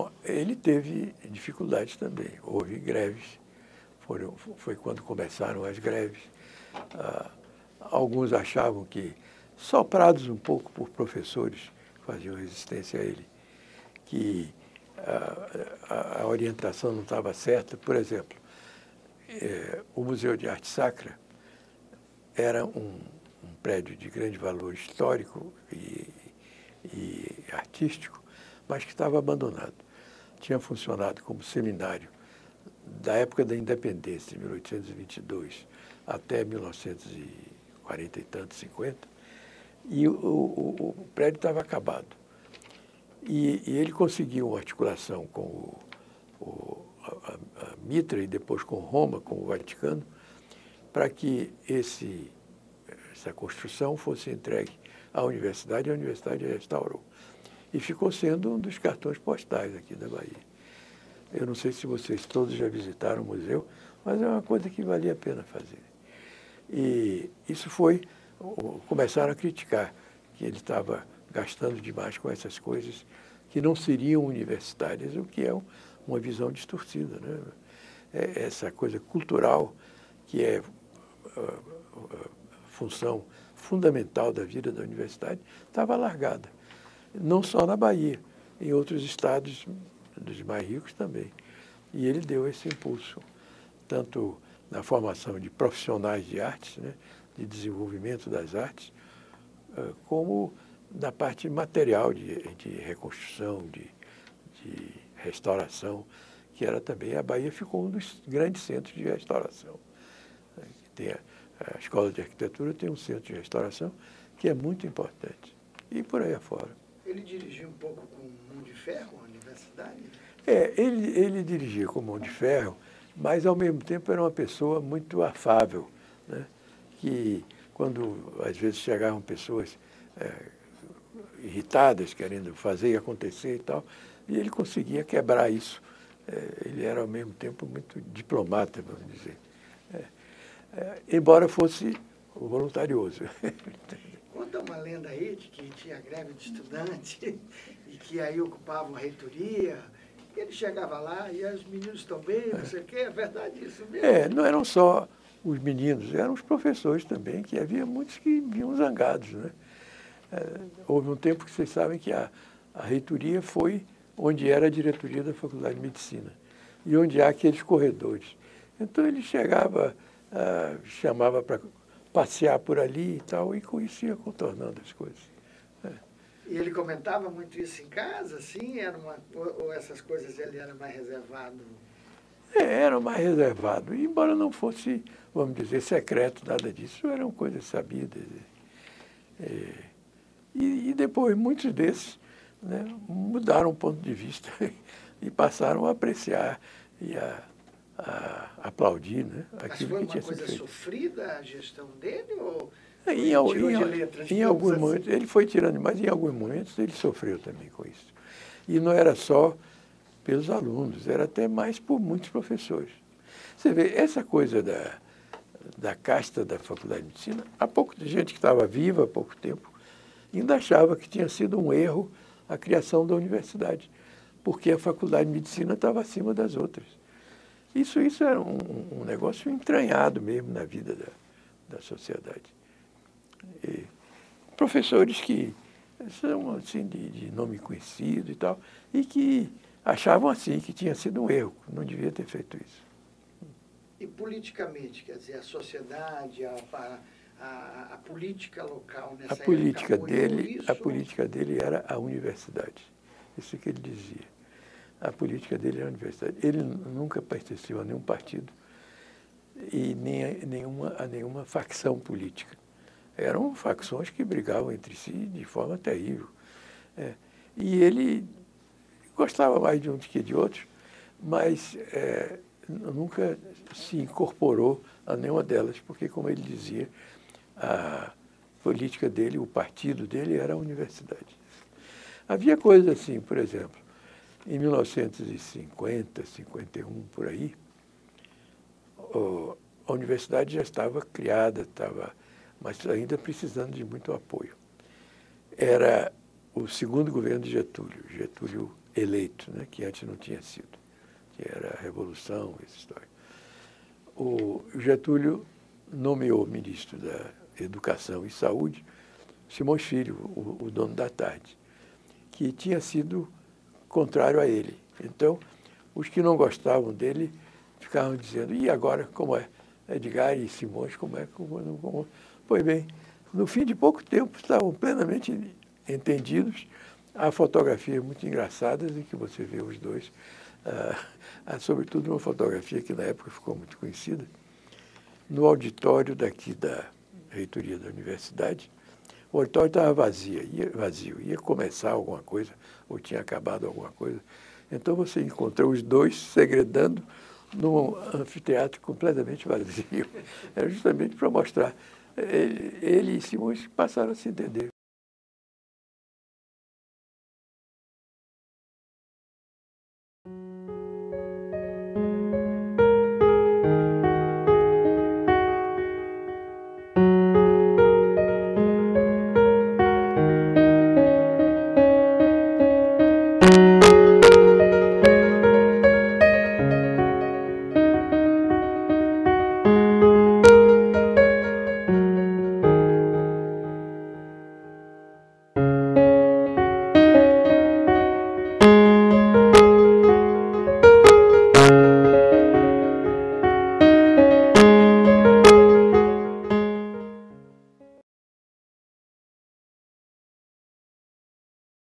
Bom, ele teve dificuldades também. Houve greves. Foi quando começaram as greves. Alguns achavam que, soprados um pouco por professores que faziam resistência a ele, que a orientação não estava certa. Por exemplo, o Museu de Arte Sacra era um prédio de grande valor histórico e artístico, mas que estava abandonado. Tinha funcionado como seminário da época da independência, 1822, até 1940 e tanto, 50, e o prédio estava acabado. E ele conseguiu uma articulação com a Mitra e depois com Roma, com o Vaticano, para que essa construção fosse entregue à universidade, e a universidade restaurou. E ficou sendo um dos cartões postais aqui da Bahia. Eu não sei se vocês todos já visitaram o museu, mas é uma coisa que valia a pena fazer. E isso começaram a criticar, que ele estava gastando demais com essas coisas que não seriam universitárias, o que é uma visão distorcida, né? Essa coisa cultural que é função fundamental da vida da universidade estava largada. Não só na Bahia, em outros estados dos mais ricos também. E ele deu esse impulso, tanto na formação de profissionais de artes, né, de desenvolvimento das artes, como na parte material de reconstrução, de restauração, que era também, a Bahia ficou um dos grandes centros de restauração. Tem a Escola de Arquitetura tem um centro de restauração que é muito importante. E por aí afora. Ele dirigia um pouco com mão de ferro a universidade? Ele dirigia com mão de ferro, mas ao mesmo tempo era uma pessoa muito afável, né? Que quando às vezes chegavam pessoas irritadas, querendo fazer e acontecer e tal, e ele conseguia quebrar isso. Ele era ao mesmo tempo muito diplomata, vamos dizer. Embora fosse voluntarioso. Conta uma lenda aí de que tinha greve de estudante e que aí ocupavam a reitoria. Ele chegava lá e os meninos estão bem, não sei o quê. É verdade isso mesmo? Não eram só os meninos, eram os professores também, que havia muitos que vinham zangados, né? Houve um tempo que vocês sabem que a reitoria foi onde era a diretoria da Faculdade de Medicina e onde há aqueles corredores. Então ele chegava, chamava para passear por ali e tal, e com isso ia contornando as coisas. E ele comentava muito isso em casa, assim? Ou essas coisas ele era mais reservado? Era mais reservado, embora não fosse, vamos dizer, secreto, nada disso, eram coisas sabidas. E depois muitos desses, né, mudaram o ponto de vista e passaram a apreciar e a aplaudir, né, aquilo que tinha sido feito. Mas foi uma coisa sofrida a gestão dele ou em alguns momentos ele foi tirando, mas em alguns momentos ele sofreu também com isso. E não era só pelos alunos, era até mais por muitos professores. Você vê, essa coisa da casta da Faculdade de Medicina, há pouco de gente que estava viva há pouco tempo, ainda achava que tinha sido um erro a criação da universidade, porque a Faculdade de Medicina estava acima das outras. Isso era um negócio entranhado mesmo na vida da sociedade. E professores que são assim, de nome conhecido e tal, e que achavam assim que tinha sido um erro, não devia ter feito isso. E politicamente, quer dizer, a sociedade, a política local nessa época A política dele era a universidade. Isso que ele dizia. A política dele era a universidade. Ele nunca pertenceu a nenhum partido e nem a nenhuma facção política. Eram facções que brigavam entre si de forma terrível. E ele gostava mais de uns que de outros, mas nunca se incorporou a nenhuma delas, porque, como ele dizia, a política dele, o partido dele era a universidade. Havia coisas assim, por exemplo, em 1950, 51, por aí, a universidade já estava criada, mas ainda precisando de muito apoio. Era o segundo governo de Getúlio. Getúlio eleito, né, que antes não tinha sido, que era a Revolução, essa história. O Getúlio nomeou ministro da Educação e Saúde Simões Filho, o dono da Tarde, que tinha sido contrário a ele. Então, os que não gostavam dele ficavam dizendo, e agora, como é? Edgar e Simões, como é? Pois bem, no fim de pouco tempo, estavam plenamente entendidos. Há fotografias muito engraçadas em que você vê os dois, sobretudo uma fotografia que na época ficou muito conhecida, no auditório daqui da reitoria da universidade. O auditório estava vazio, ia começar alguma coisa, ou tinha acabado alguma coisa. Então você encontrou os dois segredando num anfiteatro completamente vazio. Era justamente para mostrar. Ele e Simões passaram a se entender.